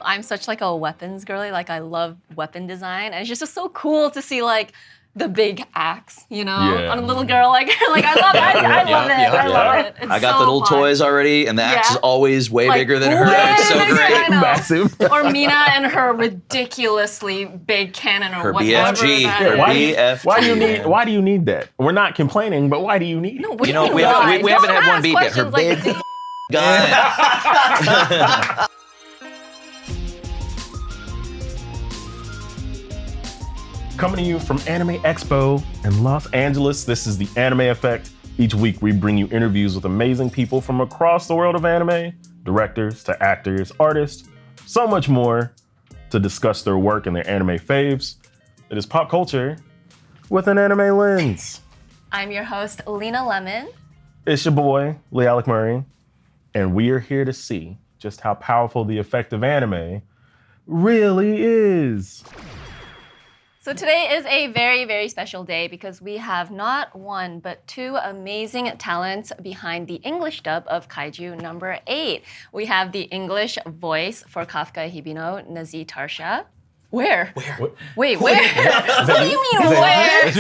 I'm such like a weapons girly. Like I love weapon design, and it's just so cool to see like the big axe, you know, on a little girl like I love it. I love it. I love it. It's I got so the little fun. toys already, and the axe is always way Like, bigger than her. way It's so bigger, great. I know. Massive. Or Mina and her ridiculously big cannon or Her whatever. BFG. that Her is. BFG. Why do you need that? We're not complaining, but why do you need it? No, what You do know, mean we why? haven't Don't had one ask beep yet. Her questions big like gun. Coming to you from Anime Expo in Los Angeles, this is the Anime Effect. Each week we bring you interviews with amazing people from across the world of anime, directors to actors, artists, so much more, to discuss their work and their anime faves. It is pop culture with an anime lens. I'm your host, Lena Lemon. It's your boy, LeAlec Murray, and we are here to see just how powerful the effect of anime really is. So today is a very, very special day because we have not one, but two amazing talents behind the English dub of Kaiju No. 8. We have the English voice for Kafka Hibino, Nazeeh Tarsha. Where? Wait, where? What do you mean, where?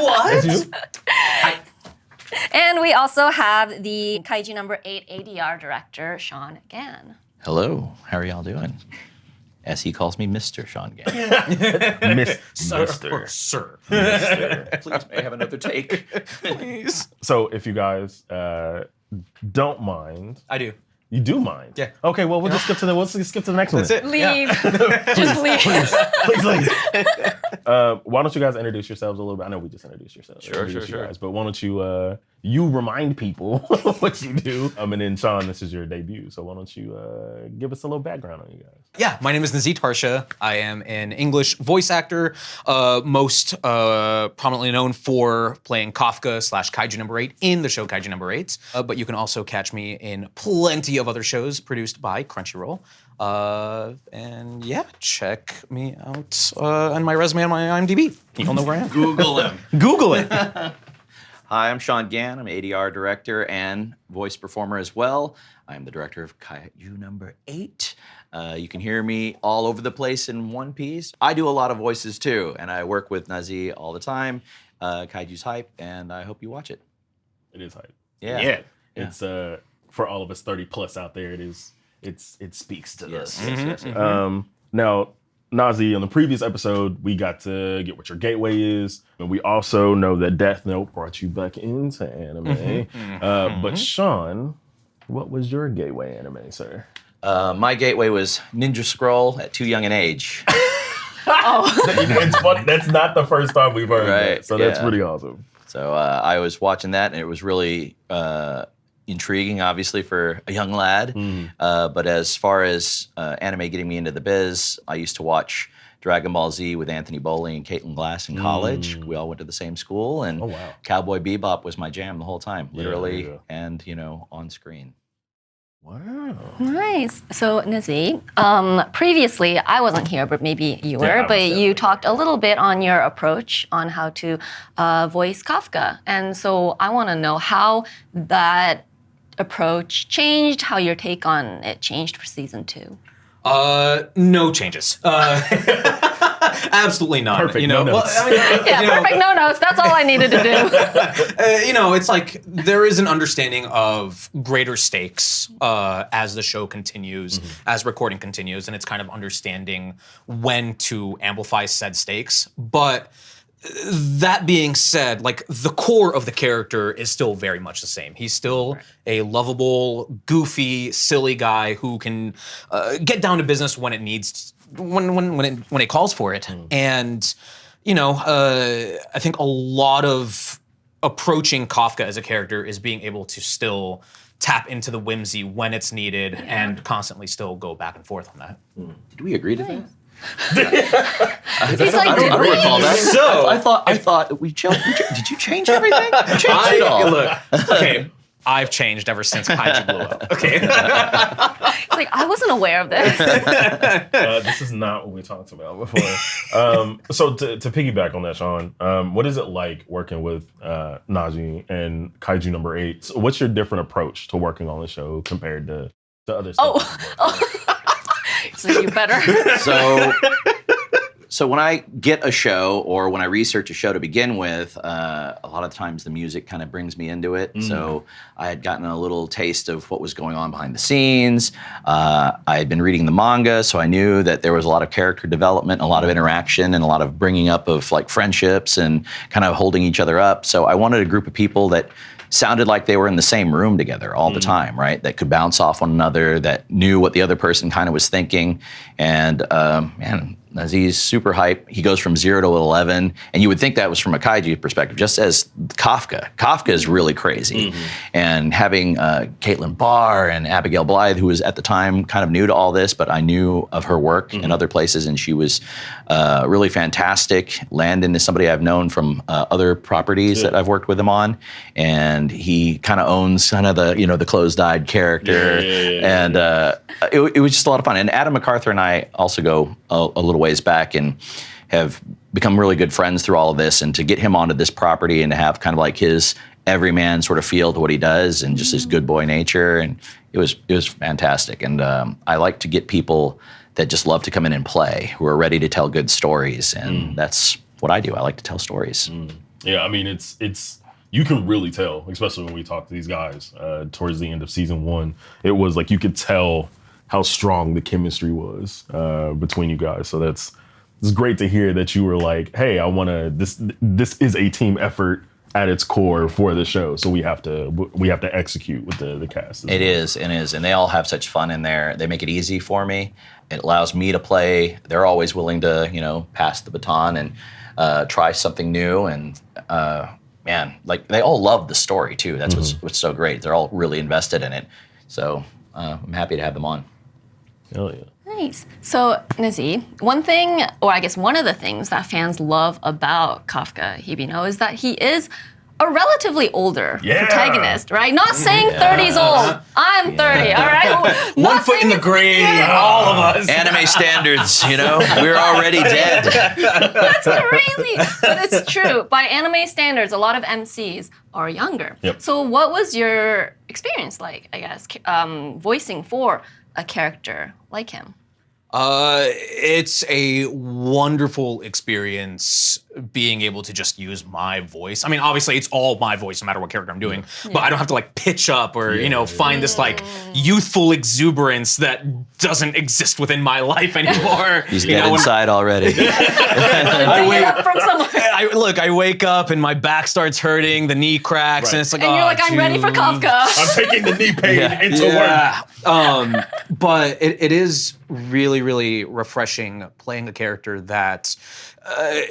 What? And we also have the Kaiju No. 8 ADR Director Shawn Gann. Hello, how are y'all doing? As he calls me, Mr. Shawn Gann. Mister. Sir. Mister. Please, may I have another take? Please. So if you guys don't mind. I do. You do mind? Yeah. Okay, well, we'll just skip to the next one. That's it. Leave. Just leave. Please leave. Why don't you guys introduce yourselves a little bit? I know we just introduced yourselves. Sure. Guys, but why don't you remind people what you do? And then Shawn, this is your debut, so why don't you give us a little background on you guys? Yeah, my name is Nazeeh Tarsha. I am an English voice actor, most prominently known for playing Kafka / Kaiju No. 8 in the show Kaiju No. 8. But you can also catch me in plenty of other shows produced by Crunchyroll. And yeah, check me out on my resume on my IMDb. You'll know where I am. Google him. Google it. Hi, I'm Shawn Gann. I'm ADR director and voice performer as well. I'm the director of Kaiju No. 8. You can hear me all over the place in one piece. I do a lot of voices too, and I work with Nazeeh all the time. Kaiju's hype, and I hope you watch it. It is hype. Yeah. It's for all of us 30 plus out there. It speaks to Yes. us. Yes. Now, Nazeeh, on the previous episode, we got to get what your gateway is, and we also know that Death Note brought you back into anime. But Shawn, what was your gateway anime, sir? My gateway was Ninja Scroll at too young an age. It's funny. That's not the first time we've heard Right, that, so that's yeah. pretty awesome. So I was watching that, and it was really intriguing, obviously, for a young lad. But as far as anime getting me into the biz, I used to watch Dragon Ball Z with Anthony Bowling and Caitlin Glass in college. We all went to the same school, and Cowboy Bebop was my jam the whole time, literally, and on screen. Wow. Nice. So Nazeeh, previously I wasn't here, but maybe you were, but you talked a little bit on your approach on how to voice Kafka. And so I want to know how that approach changed, how your take on it changed for season 2. No changes. Absolutely none. Perfect, no notes. Perfect, no notes. That's all I needed to do. It's like there is an understanding of greater stakes as the show continues, as recording continues, and it's kind of understanding when to amplify said stakes. But that being said, like the core of the character is still very much the same. He's still a lovable, goofy, silly guy who can get down to business when it needs, when it calls for it. And I think a lot of approaching Kafka as a character is being able to still tap into the whimsy when it's needed and constantly still go back and forth on that. Did we agree to that? He's like, I don't recall that. So I thought we changed. Did you change everything? You changed it all. Look, okay, I've changed ever since Kaiju blew up. Okay. It's like, I wasn't aware of this. This is not what we talked about before. So to piggyback on that, Shawn, what is it like working with Nazeeh and Kaiju No. 8? So what's your different approach to working on the show compared to other stuff? So you better. So when I get a show or when I research a show to begin with, a lot of times the music kind of brings me into it. So I had gotten a little taste of what was going on behind the scenes. I had been reading the manga, so I knew that there was a lot of character development, a lot of interaction, and a lot of bringing up of like friendships and kind of holding each other up. So I wanted a group of people that sounded like they were in the same room together all the time, right? That could bounce off one another, that knew what the other person kind of was thinking. And man, Nazeeh's super hype. He goes from 0 to 11, and you would think that was from a kaiju perspective, just as Kafka. Kafka is really crazy. And having Caitlin Barr and Abigail Blythe, who was at the time kind of new to all this, but I knew of her work in other places, and she was really fantastic. Landon is somebody I've known from other properties that I've worked with him on, and he kind of owns kind of the, the closed-eyed character, and it was just a lot of fun. And Adam MacArthur and I also go a little ways back and have become really good friends through all of this, and to get him onto this property and to have kind of like his everyman sort of feel to what he does and just his good boy nature, and it was fantastic. And I like to get people that just love to come in and play, who are ready to tell good stories, and that's what I do. I like to tell stories. Yeah, I mean, it's you can really tell, especially when we talk to these guys towards the end of season 1. It was like you could tell how strong the chemistry was between you guys. So it's great to hear that you were like, hey, this is a team effort at its core for the show. So we have to execute with the cast. It is. And they all have such fun in there. They make it easy for me. It allows me to play. They're always willing to, pass the baton and try something new. And man, like they all love the story too. That's what's so great. They're all really invested in it. So I'm happy to have them on. Hell yeah. Nice. So, Nazeeh, one thing, or I guess one of the things that fans love about Kafka Hibino is that he is a relatively older protagonist, right? Not saying 30's old. I'm 30, all right? One foot in the grave, all of us. Anime standards, we're already dead. That's crazy. But it's true. By anime standards, a lot of MCs are younger. Yep. So what was your experience like, I guess, voicing for a character like him? It's a wonderful experience being able to just use my voice. I mean, obviously it's all my voice no matter what character I'm doing, but I don't have to like pitch up or, find this like youthful exuberance that doesn't exist within my life anymore. He's dead inside already. I wake up from somewhere. I wake up and my back starts hurting, the knee cracks, and it's like, and you're like, I'm ready for Kafka. I'm taking the knee pain into work. But it is really, really refreshing playing a character that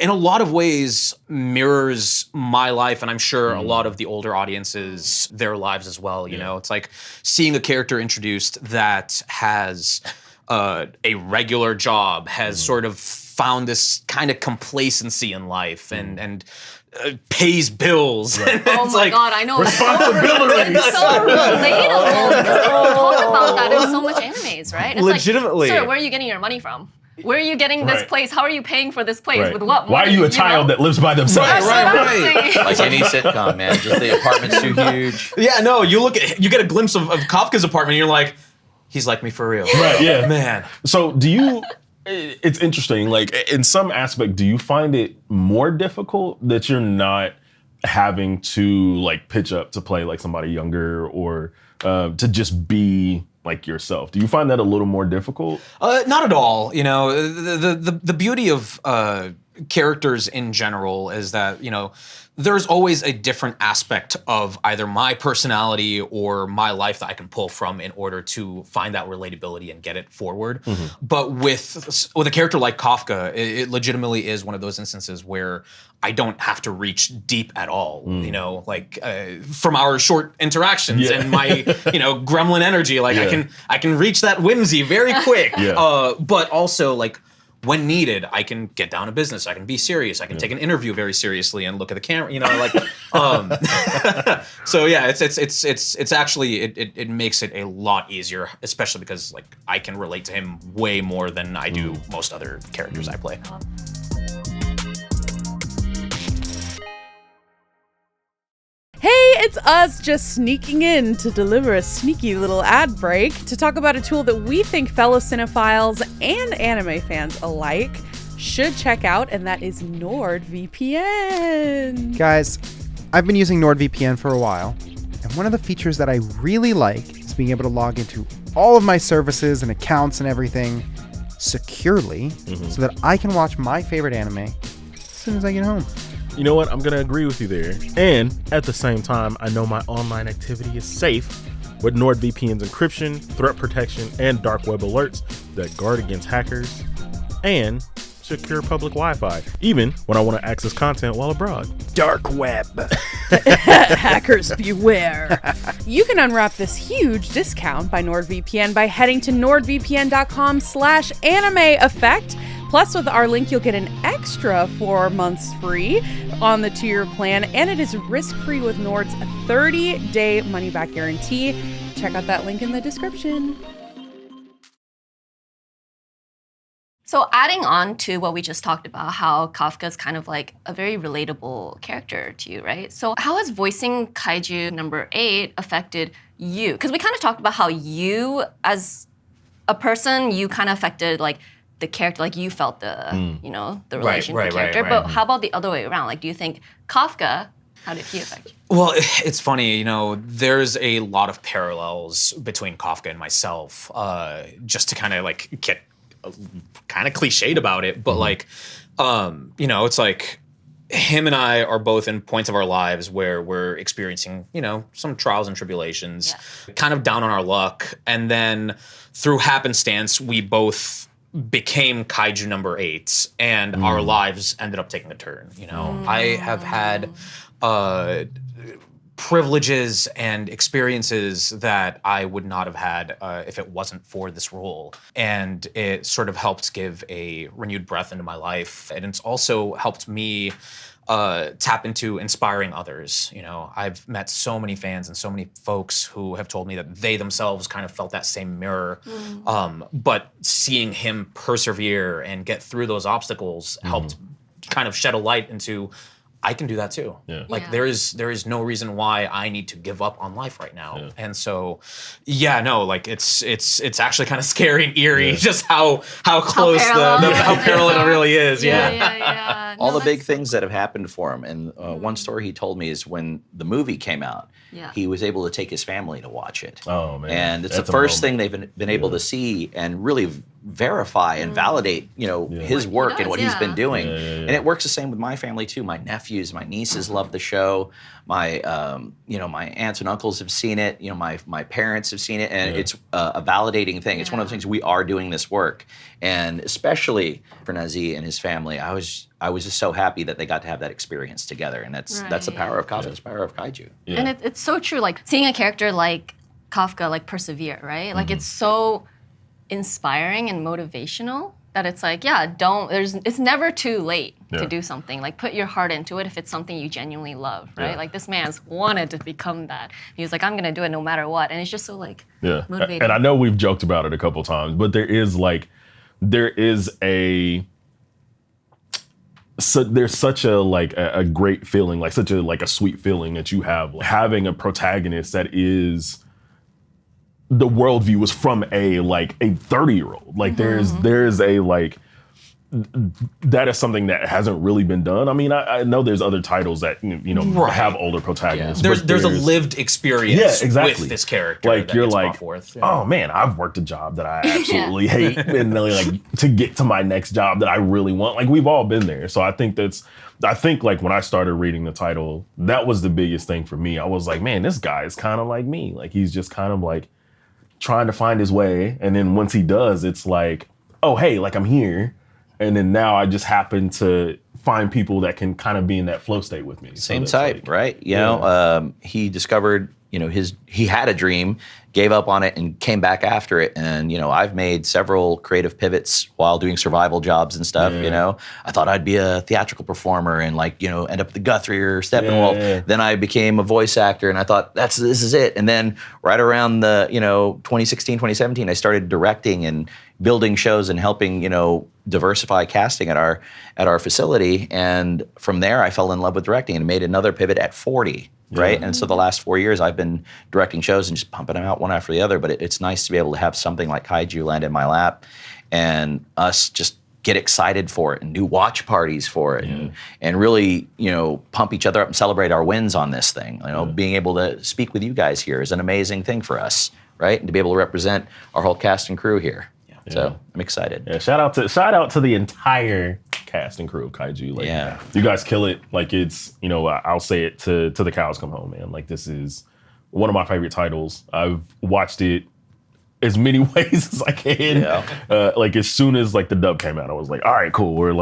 in a lot of ways mirrors my life, and I'm sure a lot of the older audiences, their lives as well. It's like seeing a character introduced that has a regular job, has sort of found this kind of complacency in life and pays bills. Right. Oh my God, I know. Responsibility. It's so relatable because they talk about that in so much animes, right? It's Legitimately. like, sir, where are you getting your money from? Where are you getting this place? How are you paying for this place? Right. With what money? Why are you a child that lives by themselves? Right. Like any sitcom, man. Just the apartment's too huge. Yeah, no, you get a glimpse of Kafka's apartment and you're like, he's like me for real. Right, yeah. Man. So it's interesting, like in some aspect, do you find it more difficult that you're not having to like pitch up to play like somebody younger or to just be like yourself? Do you find that a little more difficult? Not at all. The beauty of characters in general is that, there's always a different aspect of either my personality or my life that I can pull from in order to find that relatability and get it forward. But with a character like Kafka, it legitimately is one of those instances where I don't have to reach deep at all, from our short interactions and my, gremlin energy, I can reach that whimsy very quick. But also when needed, I can get down to business. I can be serious. I can take an interview very seriously and look at the camera. So yeah, it's actually it makes it a lot easier, especially because I can relate to him way more than I do most other characters I play. Hey, it's us just sneaking in to deliver a sneaky little ad break to talk about a tool that we think fellow cinephiles and anime fans alike should check out, and that is NordVPN. Guys, I've been using NordVPN for a while, and one of the features that I really like is being able to log into all of my services and accounts and everything securely so that I can watch my favorite anime as soon as I get home. You know what? I'm going to agree with you there. And at the same time, I know my online activity is safe with NordVPN's encryption, threat protection, and dark web alerts that guard against hackers and secure public Wi-Fi, even when I want to access content while abroad. Dark web. Hackers beware. You can unwrap this huge discount by NordVPN by heading to nordvpn.com/anime-effect. Plus, with our link, you'll get an extra 4 months free on the tier plan, and it is risk-free with Nord's 30-day money-back guarantee. Check out that link in the description. So adding on to what we just talked about, how Kafka is kind of like a very relatable character to you, right? So how has voicing Kaiju number 8 affected you? Because we kind of talked about how you, as a person, you kind of affected like the character, like you felt the, you know, the relation to the character. But how about the other way around? Like, do you think Kafka, how did he affect you? Well, it's funny, you know, there's a lot of parallels between Kafka and myself, just to kind of like get kind of cliched about it, but like, you know, it's like him and I are both in points of our lives where we're experiencing, you know, some trials and tribulations, kind of down on our luck. And then through happenstance, we both became Kaiju number 8, and our lives ended up taking a turn. You know, I have had privileges and experiences that I would not have had if it wasn't for this role. And it sort of helped give a renewed breath into my life. And it's also helped me tap into inspiring others. You know, I've met so many fans and so many folks who have told me that they themselves kind of felt that same mirror. But seeing him persevere and get through those obstacles helped kind of shed a light into, I can do that too. Like there is no reason why I need to give up on life right now. And so, like it's actually kind of scary and eerie just how close how parallel it really is. All the big things that have happened for him. And one story he told me is when the movie came out, he was able to take his family to watch it. Oh man! And it's the first thing they've been able to see and really verify and validate, you know, his work and what he's been doing. And it works the same with my family too. My nephews, my nieces love the show. My, you know, my aunts and uncles have seen it. You know, my parents have seen it, and it's a validating thing. It's one of the things we are doing this work, and especially for Nazeeh and his family, I was just so happy that they got to have that experience together, and that's the power of Kafka, the power of Kaiju. And it's so true. Like seeing a character like Kafka like persevere, right? Like it's so inspiring and motivational that it's like, it's never too late to do something. Like put your heart into it if it's something you genuinely love, right? Like this man's wanted to become that. He was like, I'm gonna do it no matter what. And it's just so like motivating. And I know we've joked about it a couple times, but there's such a great feeling, like such a sweet feeling that you have, like, having a protagonist that is, the worldview is from a 30-year-old. Like there's a like, that is something that hasn't really been done. I mean, I know there's other titles that have older protagonists. There's a lived experience with this character. Like you're like, oh man, I've worked a job that I absolutely hate, and like to get to my next job that I really want. Like we've all been there. So I think like when I started reading the title, that was the biggest thing for me. I was like, man, this guy is kind of like me. Like he's just kind of like trying to find his way, and then once he does, it's like, oh hey, like I'm here, and then now I just happen to find people that can kind of be in that flow state with me. Same type, right? You know, he discovered, you know, he had a dream, gave up on it, and came back after it. And, you know, I've made several creative pivots while doing survival jobs and stuff, you know. I thought I'd be a theatrical performer and, like, you know, end up at the Guthrie or Steppenwolf. Then I became a voice actor, and I thought, this is it. And then right around the, you know, 2016, 2017, I started directing and building shows and helping, you know, diversify casting at our facility. And from there, I fell in love with directing and made another pivot at 40. right? And so the last 4 years, I've been directing shows and just pumping them out one after the other. But it's nice to be able to have something like Kaiju land in my lap, and us just get excited for it and do watch parties for it, and really, pump each other up and celebrate our wins on this thing. Being able to speak with you guys here is an amazing thing for us, right? And to be able to represent our whole cast and crew here. So I'm excited. Yeah, shout out to the entire cast and crew of Kaiju. You guys kill it. Like, it's, I'll say it to the cows come home, man. Like, this is one of my favorite titles. I've watched it as many ways as I can. Like, as soon as the dub came out, I was like, all right, cool. We're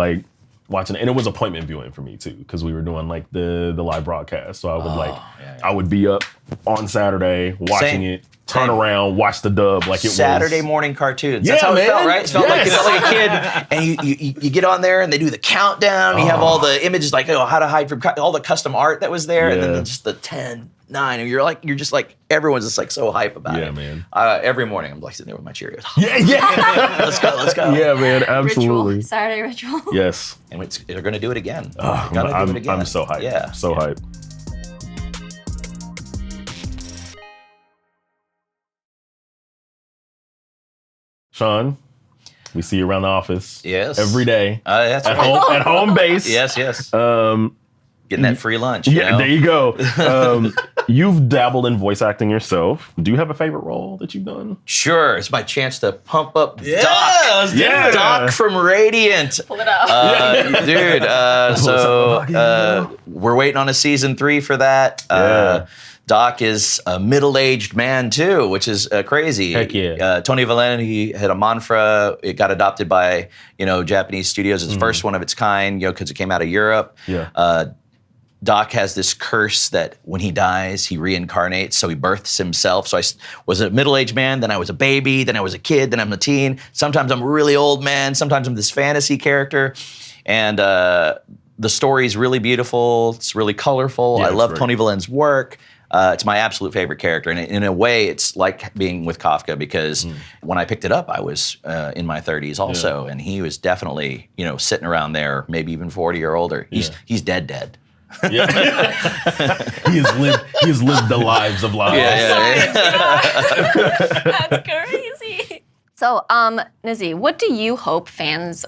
watching it. And it was appointment viewing for me too, because we were doing the live broadcast. So I would I would be up on Saturday watching it. Turn around, watch the dub like it Saturday was morning cartoons. That's how it felt, right? It felt like a kid, and you get on there and they do the countdown. You have all the images how to hide from all the custom art that was there, and then just the 10, 9, and you're just everyone's just so hype about it. Yeah, man. Every morning I'm sitting there with my Cheerios. Let's go. Yeah, man, absolutely. Ritual. Saturday ritual. Yes. And they're gonna do it again. I'm so hyped. Yeah, so hyped. Shaun, we see you around the office. Yes. Every day. That's at right. at home base. Yes. Getting that free lunch. Yeah, there you go. You've dabbled in voice acting yourself. Do you have a favorite role that you've done? Sure. It's my chance to pump up Doc. Yeah. Doc from Radiant. Pull it out. Dude, so we're waiting on a season 3 for that. Doc is a middle-aged man too, which is crazy. Heck yeah. Tony Valenti, he had a manfra. It got adopted by Japanese studios. It's the first one of its kind, because it came out of Europe. Yeah. Doc has this curse that when he dies, he reincarnates, so he births himself. So I was a middle-aged man, then I was a baby, then I was a kid, then I'm a teen. Sometimes I'm a really old man, sometimes I'm this fantasy character. And the story's really beautiful, it's really colorful. I love Tony Valenti's work. It's my absolute favorite character. And in a way, it's like being with Kafka, because when I picked it up, I was in my 30s also. And he was definitely, sitting around there, maybe even 40 or older. He's dead. Yeah. He has lived the lives of lives. That's crazy. So, Nazeeh, what do you hope fans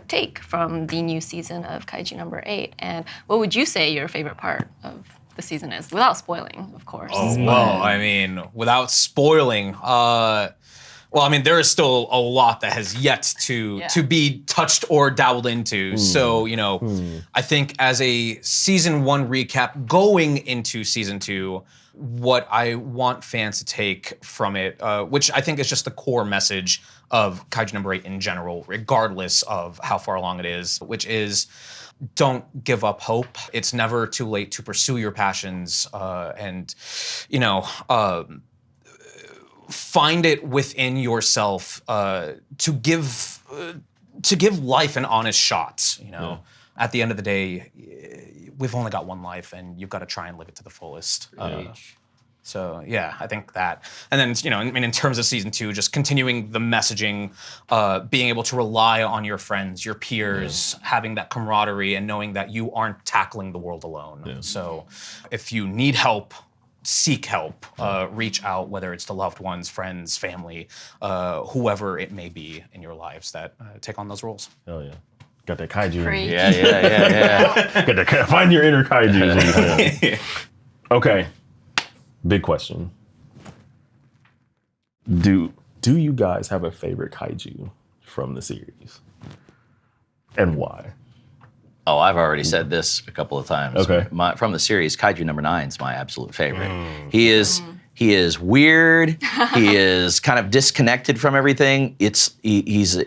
take from the new season of Kaiju number 8? And what would you say your favorite part of the season is, without spoiling, of course? Oh, well, without spoiling, there is still a lot that has yet to be touched or dabbled into. So, I think as a season 1 recap going into season 2, what I want fans to take from it, which I think is just the core message of Kaiju number 8 in general, regardless of how far along it is, which is, don't give up hope. It's never too late to pursue your passions, and find it within yourself to give life an honest shot. At the end of the day, we've only got one life, and you've got to try and live it to the fullest. So yeah, I think that. And then, in terms of season 2, just continuing the messaging, being able to rely on your friends, your peers, having that camaraderie, and knowing that you aren't tackling the world alone. Yeah. So if you need help, seek help, reach out, whether it's to loved ones, friends, family, whoever it may be in your lives that take on those roles. Hell yeah. Got that kaiju. Preach. Yeah. Got that, find your inner kaiju. Okay. Big question. Do you guys have a favorite kaiju from the series? And why? Oh, I've already said this a couple of times. Okay. From the series, Kaiju number 9 is my absolute favorite. He is weird. He is kind of disconnected from everything. He's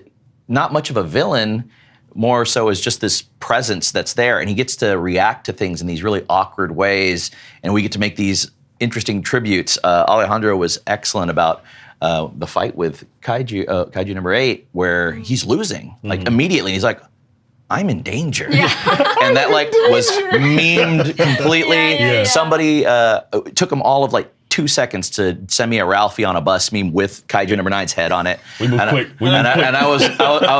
not much of a villain, more so as just this presence that's there, and he gets to react to things in these really awkward ways, and we get to make these interesting tributes. Alejandro was excellent about the fight with Kaiju number 8, where he's losing immediately. He's like, I'm in danger. And that was memed completely. Yeah. Somebody took him all of 2 seconds to send me a Ralphie on a bus meme with Kaiju number 9's head on it. We move quick. I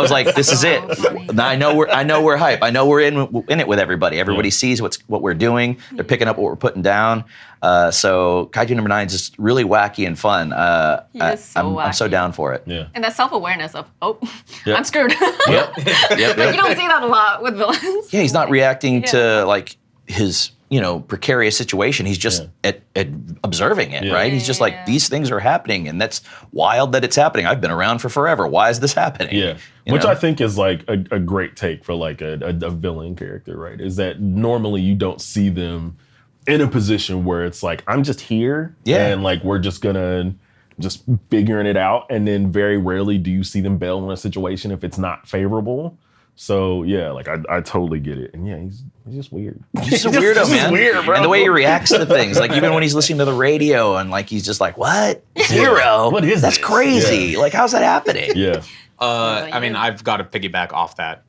was like, this is it. funny. I know we're hype. I know we're in it with everybody. Everybody sees what we're doing. They're picking up what we're putting down. So Kaiju number 9 is just really wacky and fun. He is so I'm so wacky. down for it. Yeah. And that self-awareness of, Yep. I'm screwed. Yep. Like, you don't see that a lot with villains. Yeah, he's not reacting Yeah. to like his precarious situation. He's just at observing it, right? He's just like, these things are happening, and that's wild that it's happening. I've been around for forever. Why is this happening? Yeah, which I think is like a great take for like a villain character, right? Is that normally you don't see them in a position where it's like, I'm just here, and like we're just gonna just figuring it out, and then very rarely do you see them bail in a situation if it's not favorable. So yeah, like I totally get it, and yeah, he's just weird. He's a weirdo, man. Weird, bro. And the way he reacts to things, like even when he's listening to the radio, and like he's just like, "What? Zero? What is That's this?" crazy? Like, how's that happening?" Yeah, I mean, I've got to piggyback off that.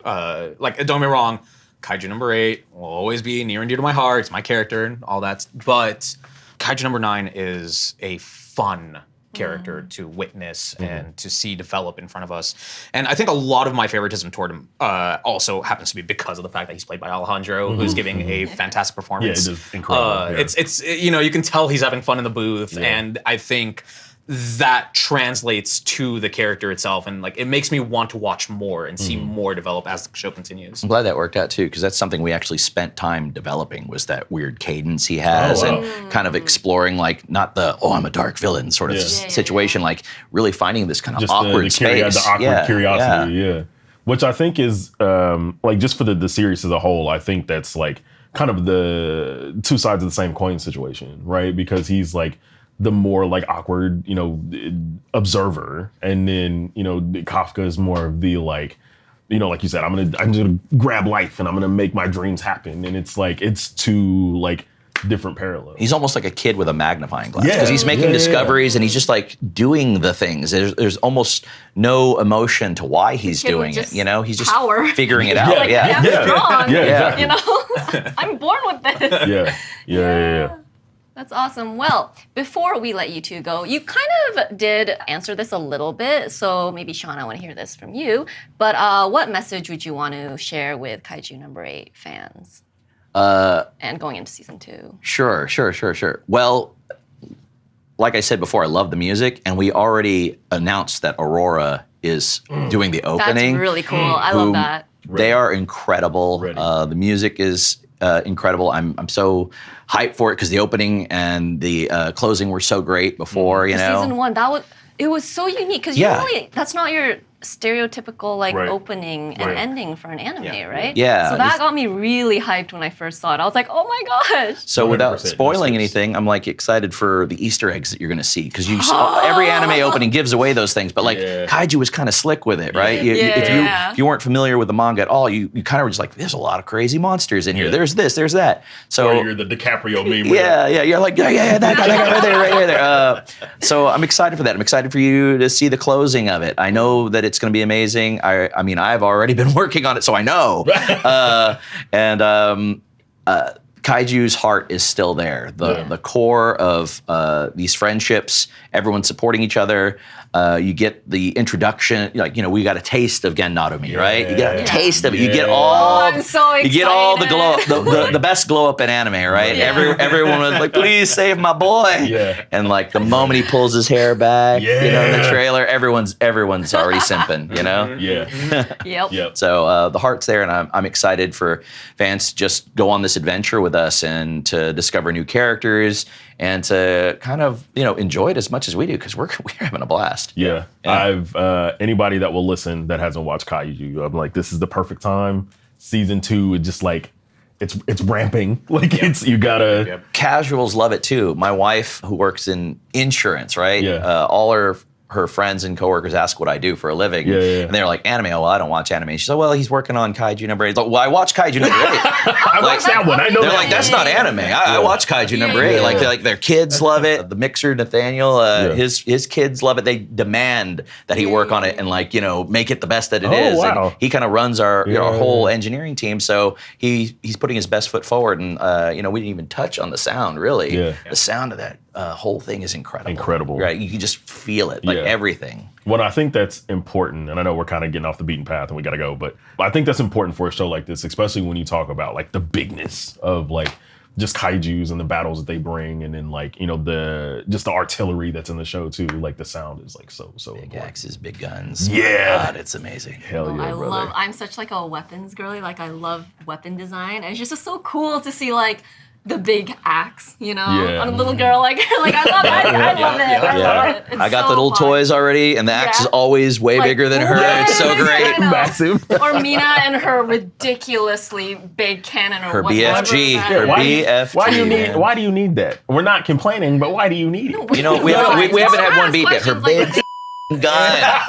Like, don't get me wrong, Kaiju number 8 will always be near and dear to my heart. It's my character and all that. But Kaiju number 9 is a fun character to witness and to see develop in front of us. And I think a lot of my favoritism toward him also happens to be because of the fact that he's played by Alejandro, who's giving a fantastic performance. Yeah, it is incredible. Yeah. It's you can tell he's having fun in the booth, and I think that translates to the character itself, and like it makes me want to watch more and see more develop as the show continues. I'm glad that worked out too, because that's something we actually spent time developing, was that weird cadence he has, wow. and kind of exploring like not the I'm a dark villain sort of situation, like really finding this kind of just awkward the space. awkward curiosity, yeah. Which I think is like just for the series as a whole, I think that's like kind of the two sides of the same coin situation, right? Because he's like the more like awkward, observer, and then Kafka is more of the like, like you said, I'm gonna grab life and I'm gonna make my dreams happen, and it's like it's two like different parallels. He's almost like a kid with a magnifying glass, because he's making discoveries and he's just like doing the things. There's almost no emotion to why he's Kid with doing it. just He's just power. figuring it out. Like, Yeah. I'm strong. Exactly. I'm born with this. Yeah. That's awesome. Well, before we let you two go, you kind of did answer this a little bit, so maybe Shaun, I want to hear this from you. But what message would you want to share with Kaiju number 8 fans? And going into season 2. Sure. Well, like I said before, I love the music, and we already announced that Aurora is doing the opening. That's really cool. I love that. They are incredible. The music is incredible. I'm so hyped for it because the opening and the closing were so great before. Season 1, it was so unique because usually that's not your stereotypical like opening and ending for an anime, right? Yeah. So that got me really hyped when I first saw it. I was like, oh my gosh. So without 100% spoiling anything, I'm like excited for the Easter eggs that you're going to see, because every anime opening gives away those things. But like Kaiju was kind of slick with it, right? If you weren't familiar with the manga at all, you kind of were just like, there's a lot of crazy monsters in here. There's this, there's that. So Or you're the DiCaprio meme. you're like, that guy right there. So I'm excited for that. I'm excited for you to see the closing of it. I know that it's going to be amazing. I mean, I've already been working on it, so I know. Kaiju's heart is still there. The core of these friendships, everyone supporting each other. You get the introduction, we got a taste of Gen Narumi, right? You get a taste of it. You get all. I'm so excited. You get all the glow up, the best glow up in anime, right? Everyone was like, "Please save my boy!" Yeah. And like the moment he pulls his hair back, in the trailer, everyone's already simping, Yep. So the heart's there, and I'm excited for fans to just go on this adventure with us and to discover new characters and to kind of enjoy it as much as we do, because we're having a blast. Yeah. I've anybody that will listen that hasn't watched Kaiju, I'm like, this is the perfect time. Season 2, it just like it's ramping. Like it's you gotta. Casuals love it too. My wife, who works in insurance, right? All her friends and coworkers ask what I do for a living. And they're like, anime? Oh, well, I don't watch anime. She's like, well, he's working on Kaiju number 8. Like, well, I watch Kaiju number 8. I watched that one. I know They're that like, one. that's not anime. I watch Kaiju number 8. Like their kids love it. The mixer, Nathaniel, his kids love it. They demand that he work on it and make it the best that it is. Wow. And he kind of runs our whole engineering team. So he's putting his best foot forward. And we didn't even touch on the sound, really. The sound of that whole thing is incredible. Incredible. Right, you can just feel it, like Yeah. everything. What I think that's important, and I know we're kind of getting off the beaten path and we got to go, but I think that's important for a show like this, especially when you talk about like the bigness of like just kaijus and the battles that they bring, and then like, you know, the artillery that's in the show too. Like the sound is like so Big important. axes, big guns. Yeah. God, it's amazing. Hell yeah, brother. I'm such like a weapons girly. Like I love weapon design. And it's just so cool to see like the big axe, you know, Yeah. on a little girl. Like I love it. I love it. I love it. It's I got so the little fun. toys already, and the axe is Yeah. always way Like, bigger than her. yeah, It's so I great. know. Massive. Or Mina and her ridiculously big cannon or Her whatever BFG, that her is. BFG. Why do you need that? We're not complaining, but why do you need it? You know, we haven't had one beat yet. Her big gun.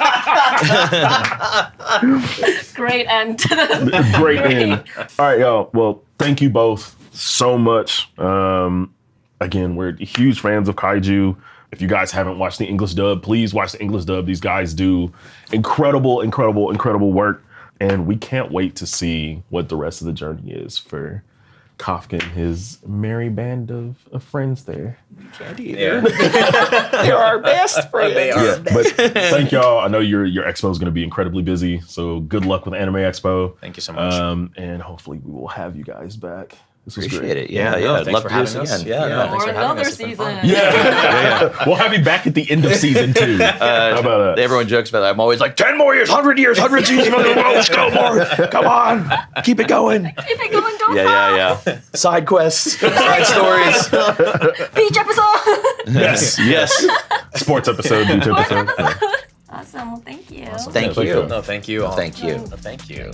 Great end to the Great end. All right, y'all. Well, thank you both so much. Again, we're huge fans of Kaiju. If you guys haven't watched the English dub, please watch the English dub. These guys do incredible, incredible, incredible work. And we can't wait to see what the rest of the journey is for Kafka and his merry band of friends there. They're our best friends. Yeah, but thank y'all. I know your expo is going to be incredibly busy, so good luck with Anime Expo. Thank you so much. And hopefully we will have you guys back. This was Appreciate great. it. Yeah, no, I'd thanks love for to do this having us. again. Yeah, Yeah. no, or Thanks for having another us. It's been season. fun. Yeah. We'll have you back at the end of season 2. How about that? Everyone jokes about that. I'm always like, 10 more years, 100 years, 100 seasons. Let's go more. Come on. Keep it going. Keep it going, don't stop. Yeah. Side quests, side stories. Beach episode. Yes. Sports episode, beach episode. Awesome. Well, thank you. Thank Yeah, you. No, thank you all. Thank you. No, thank you.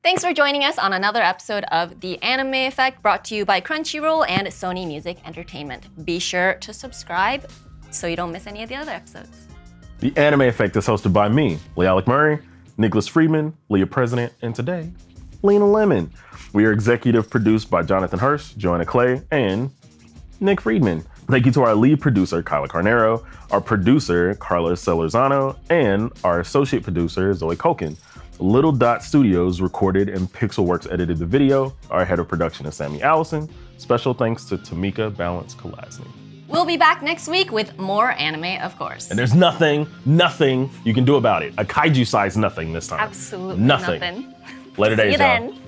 Thanks for joining us on another episode of The Anime Effect, brought to you by Crunchyroll and Sony Music Entertainment. Be sure to subscribe so you don't miss any of the other episodes. The Anime Effect is hosted by me, LeAlec Murray, Nicholas Friedman, Leah President, and today, Lena Lemon. We are executive produced by Jonathan Hurst, Joanna Clay, and Nick Friedman. Thank you to our lead producer, Kyla Carnero, our producer, Carla Solorzano, and our associate producer, Zoe Koken. Little Dot Studios recorded and Pixelworks edited the video. Our head of production is Sammy Allison. Special thanks to Tamika Balance Kolasny. We'll be back next week with more anime, of course. And there's nothing you can do about it. A kaiju size nothing this time. Absolutely Nothing. nothing. Later See days, you y'all. then.